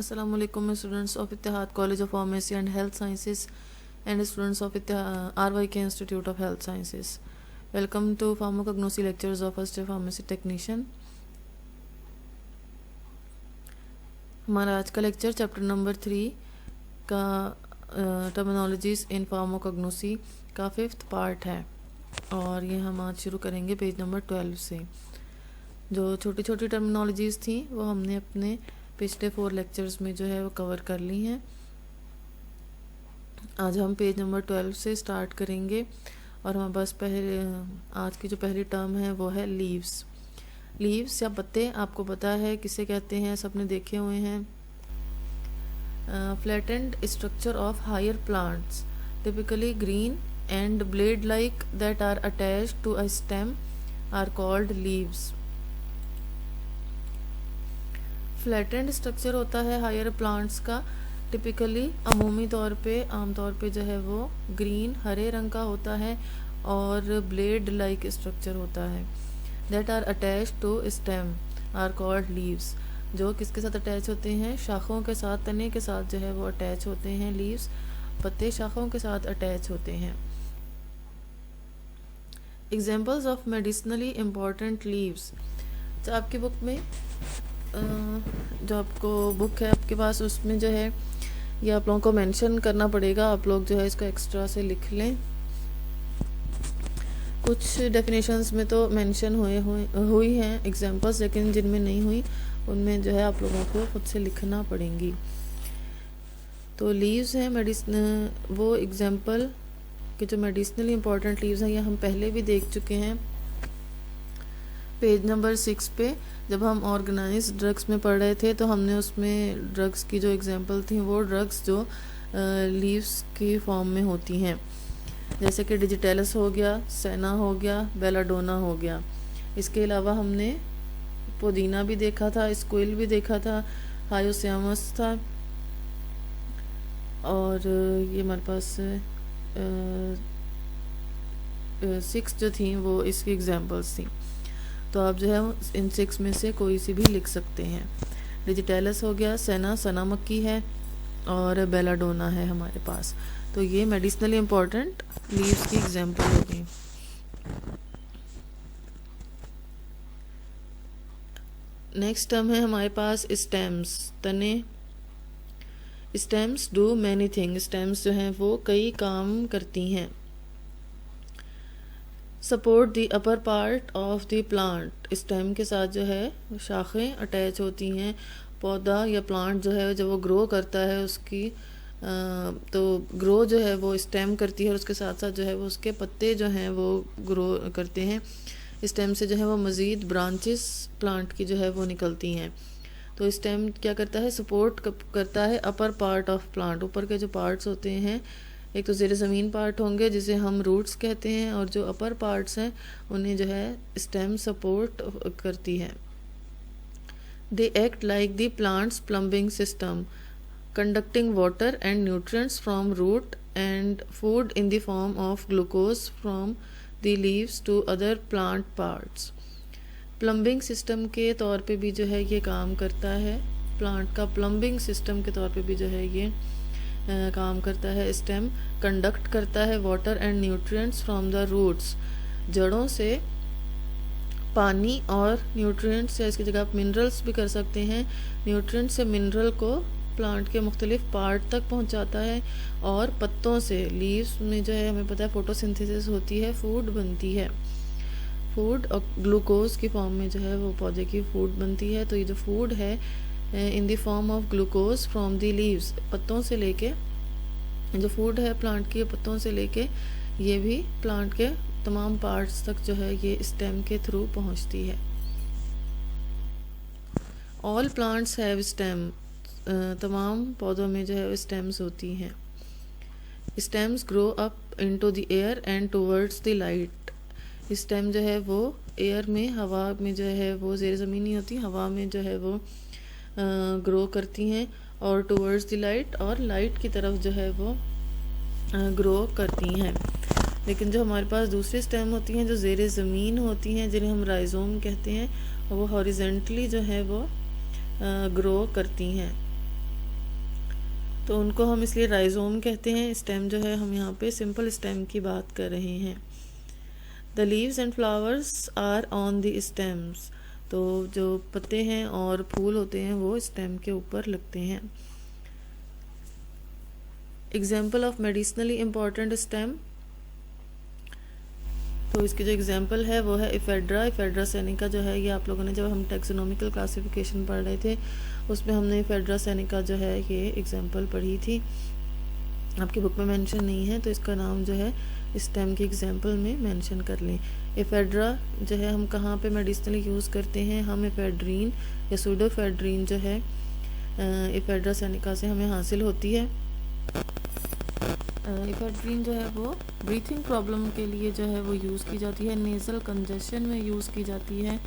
Assalamu alaikum students of Ittihad College of Pharmacy and Health Sciences and students of RYK Institute of Health Sciences. Welcome to Pharmacognosy lectures of first year pharmacy technician. हमारा आज का lecture chapter number 3 का terminologies इन pharmacognosy का 5th part है और ये हम आज शुरू करेंगे पेज नंबर 12 से। जो छोटी छोटी टर्मिनोलॉजीज थी वो हमने अपने पिछले 4 लेक्चर्स में जो है वो कवर कर ली हैं। आज हम पेज नंबर 12 से स्टार्ट करेंगे और हमारे पास आज की जो पहली टर्म है वो है लीव्स। लीव्स या पत्ते आपको पता है किसे कहते हैं, सबने देखे हुए हैं। Flattened structure of higher plants typically green and blade like that are attached to a stem are called leaves. Flattened structure होता है हायर प्लांट्स का, टिपिकली आमतौर पे जो है वो ग्रीन हरे रंग का होता है और ब्लेड लाइक स्ट्रक्चर होता है। That are attach to stem are called leaves. जो किसके साथ अटैच होते हैं? शाखों के साथ, तने के साथ जो है वो अटैच होते हैं। लीव्स पत्ते शाखों के साथ अटैच होते हैं। Examples of medicinally important leaves. तो आपकी बुक में जो आपको बुक है आपके पास, उसमें जो है ये आप लोगों को मेंशन करना पड़ेगा। आप लोग जो है इसको एक्स्ट्रा से लिख लें। कुछ डेफिनेशंस में तो मेंशन हुई हैं एग्जांपल्स, लेकिन जिनमें नहीं हुई उनमें जो है आप लोगों को खुद से लिखना पड़ेंगी। तो लीव्स हैं मेडिसिन, वो एग्जांपल के जो मेडिसिनली इम्पॉर्टेंट लीव्स हैं ये हम पहले भी देख चुके हैं पेज नंबर 6 पे। जब हम ऑर्गेनाइज ड्रग्स में पढ़ रहे थे तो हमने उसमें ड्रग्स की जो एग्जांपल थी वो ड्रग्स जो लीव्स की फॉर्म में होती हैं, जैसे कि डिजिटेलस हो गया, सेना हो गया, बेलाडोना हो गया। इसके अलावा हमने पुदीना भी देखा था, स्क्विल भी देखा था, हायोसियामस था और ये हमारे पास 6 जो थी वो इसकी एग्जांपल्स थी। तो आप जो है इन 6 में से कोई सी भी लिख सकते हैं। डिजिटेलस हो गया, सना मक्की है और बेलाडोना है हमारे पास। तो ये मेडिसिनली इम्पॉर्टेंट लीव्स की एग्जांपल हो गई। नेक्स्ट टर्म है हमारे पास स्टेम्स, तने। Stems do many thing. Stems जो हैं वो कई काम करती हैं। Support the upper part of the plant. Stem के साथ जो है शाखें अटैच होती हैं। पौधा या प्लांट जो है जब वो ग्रो करता है उसकी तो ग्रो जो है वो स्टेम करती है और उसके साथ साथ जो है वो उसके पत्ते जो हैं वो ग्रो करते हैं। स्टेम से जो है वो मज़ीद ब्रांचेस प्लांट की जो है वो निकलती हैं। तो स्टेम क्या करता है? सपोर्ट करता है अपर पार्ट ऑफ प्लांट। ऊपर के जो पार्ट्स होते हैं, एक तो ज़ेर ज़मीन पार्ट होंगे जिसे हम रूट्स कहते हैं, और जो अपर पार्ट्स हैं उन्हें जो है स्टेम सपोर्ट करती है। They act like the plants plumbing system, conducting water and nutrients from root and food in the form of glucose from the leaves to other plant parts. Plumbing system के तौर पे भी जो है ये काम करता है। प्लांट का प्लम्बिंग सिस्टम के तौर पे भी जो है ये काम करता है। स्टेम कंडक्ट करता है water and nutrients from the roots. जड़ों से पानी और न्यूट्रिएंट्स या इसकी जगह आप मिनरल्स भी कर सकते हैं। न्यूट्रिएंट्स से मिनरल को प्लांट के मुख्तलिफ पार्ट तक पहुंचाता है। और पत्तों से, लीव्स में जो है हमें पता है फोटोसिंथेसिस होती है, फूड बनती है। फूड और ग्लूकोज की फॉर्म में जो है वो पौधे की फूड बनती है। तो ये जो फूड है इन the form of glucose from the leaves, पत्तों से लेके जो फूड है प्लांट के पत्तों से लेके ये भी प्लांट के तमाम पार्ट्स तक जो है ये स्टेम के थ्रू पहुंचती है। All plants have stem. तमाम पौधों में जो है स्टेम्स होती हैं। Stems grow up into the air and towards the light. Stem जो है वो एयर में, हवा में जो है वो ज़ेर ज़मीन नहीं होती, हवा में जो है वो ग्रो करती हैं और टुवर्ड्स द लाइट, और लाइट की तरफ जो है वो ग्रो करती हैं। लेकिन जो हमारे पास दूसरी स्टेम होती हैं जो ज़ेरे ज़मीन होती हैं, जिन्हें हम राइज़ोम कहते हैं, वो हॉरिजेंटली जो है वो ग्रो करती हैं, तो उनको हम इसलिए राइज़ोम कहते हैं। स्टेम जो है, हम यहाँ पे सिंपल स्टेम की बात कर रहे हैं। The leaves and flowers are on the stems, तो जो पत्ते हैं और फूल होते हैं वो स्टेम के ऊपर लगते हैं। Example of medicinally important stem, तो इसकी जो एग्जाम्पल है वो है इफेड्रा। इफेड्रा सेनिका जो है, ये आप लोगों ने जब हम टेक्सोनॉमिकल क्लासिफिकेशन पढ़ रहे थे उसमें हमने इफेड्रा सेनिका जो है ये एग्जाम्पल पढ़ी थी। आपकी बुक में मेंशन नहीं है तो इसका नाम जो है स्टेम की एग्जाम्पल में मेंशन कर लें। इफेड्रा जो है हम कहाँ पे मेडिसिनली यूज़ करते हैं, हम इफेड्रीन या सूडोफेड्रीन जो है इफेड्रा सेनिका से हमें हासिल होती है। इफेड्रीन जो है वो ब्रीथिंग प्रॉब्लम के लिए जो है वो यूज़ की जाती है, नेज़ल कंजेशन में यूज़ की जाती है,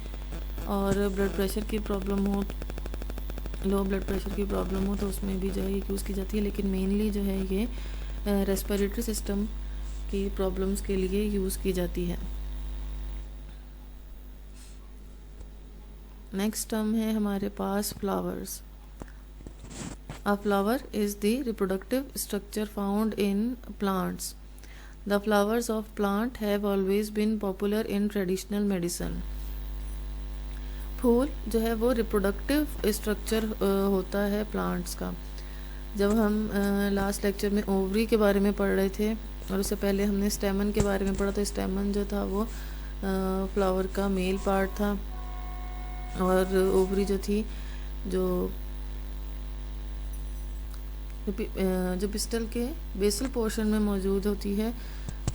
और ब्लड प्रेशर की प्रॉब्लम हो, लो ब्लड प्रेशर की प्रॉब्लम हो तो उसमें भी जो है ये यूज़ की जाती है। लेकिन मेनली जो है ये रेस्पिरेटरी सिस्टम की प्रॉब्लम्स के लिए यूज़ की जाती है। नेक्स्ट टर्म है हमारे पास flowers. A flower is the reproductive structure found in plants. The flowers of plant have always been popular in traditional medicine. फूल जो है वो रिप्रोडक्टिव स्ट्रक्चर होता है प्लांट्स का। जब हम लास्ट लेक्चर में ओवरी के बारे में पढ़ रहे थे और उससे पहले हमने स्टेमन के बारे में पढ़ा, तो स्टेमन जो था वो फ्लावर का मेल पार्ट था, और ओवरी जो थी जो पिस्टल के बेसल पोर्शन में मौजूद होती है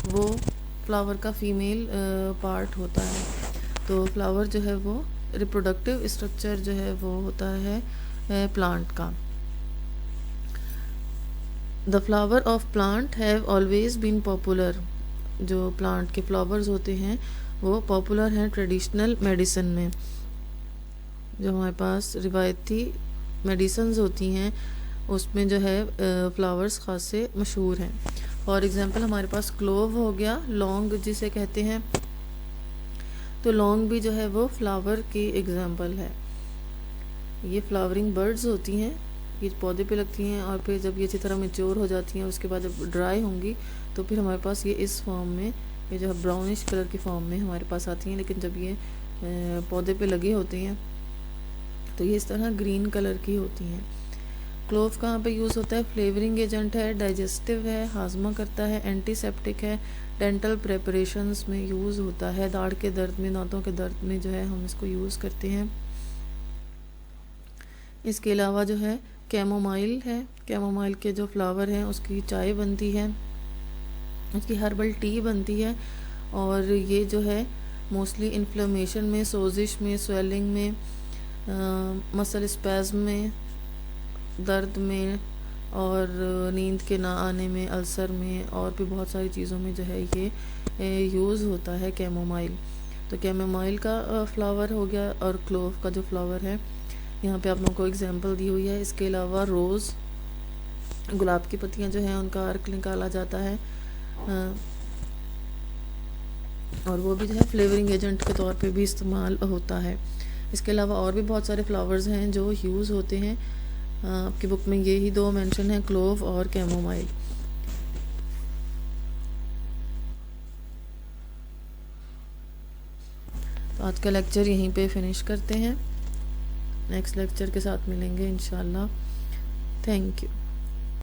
वो फ्लावर का फीमेल पार्ट होता है। तो फ्लावर जो है वो रिप्रोडक्टिव स्ट्रक्चर जो है वो होता है प्लांट का। The flower of plant have always been popular, जो प्लांट के फ्लावर्स होते हैं वो पॉपुलर हैं ट्रेडिशनल मेडिसिन में। जो हमारे पास रिवायती मेडिसिन्स होती हैं उसमें जो है फ्लावर्स ख़ास से मशहूर हैं। फॉर एग्ज़ाम्पल हमारे पास क्लोव हो गया, लौंग जिसे कहते हैं, तो लौंग भी जो है वो फ्लावर की एग्ज़ाम्पल है। ये फ्लावरिंग बर्ड्स होती हैं, ये पौधे पे लगती हैं और फिर जब ये अच्छी तरह मैच्योर हो जाती हैं उसके बाद जब ड्राई होंगी तो फिर हमारे पास ये इस फॉर्म में, ये जो है ब्राउनिश कलर की फॉर्म में हमारे पास आती हैं। लेकिन जब ये पौधे पे लगे होते हैं तो ये इस तरह ग्रीन कलर की होती हैं। क्लोव कहाँ पे यूज़ होता है, फ्लेवरिंग एजेंट है, डाइजेस्टिव है, हाजमा करता है, एंटीसेप्टिक है, डेंटल प्रेपरेशंस में यूज़ होता है, दाढ़ के दर्द में, दांतों के दर्द में जो है हम इसको यूज़ करते हैं। इसके अलावा जो है कैमोमाइल है, कैमोमाइल के जो फ्लावर हैं उसकी चाय बनती है, उसकी हर्बल टी बनती है, और ये जो है मोस्टली इन्फ्लेमेशन में, सोजिश में, स्वेलिंग में, मसल स्पैज़म में, दर्द में, और नींद के ना आने में, अल्सर में, और भी बहुत सारी चीज़ों में जो है ये यूज़ होता है कैमोमाइल। तो कैमोमाइल का फ्लावर हो गया, और क्लोव का जो फ्लावर है यहाँ पे आप लोगों को एग्जांपल दी हुई है। इसके अलावा रोज़, गुलाब की पत्तियाँ जो हैं उनका अर्क निकाला जाता है, और वो भी जो है फ्लेवरिंग एजेंट के तौर पे भी इस्तेमाल होता है। इसके अलावा और भी बहुत सारे फ्लावर्स हैं जो यूज़ होते हैं। आपकी बुक में ये ही दो मेंशन है, क्लोव और कैमोमाइल। तो आज का लेक्चर यहीं पे फिनिश करते हैं, नेक्स्ट लेक्चर के साथ मिलेंगे इंशाल्लाह। Thank you.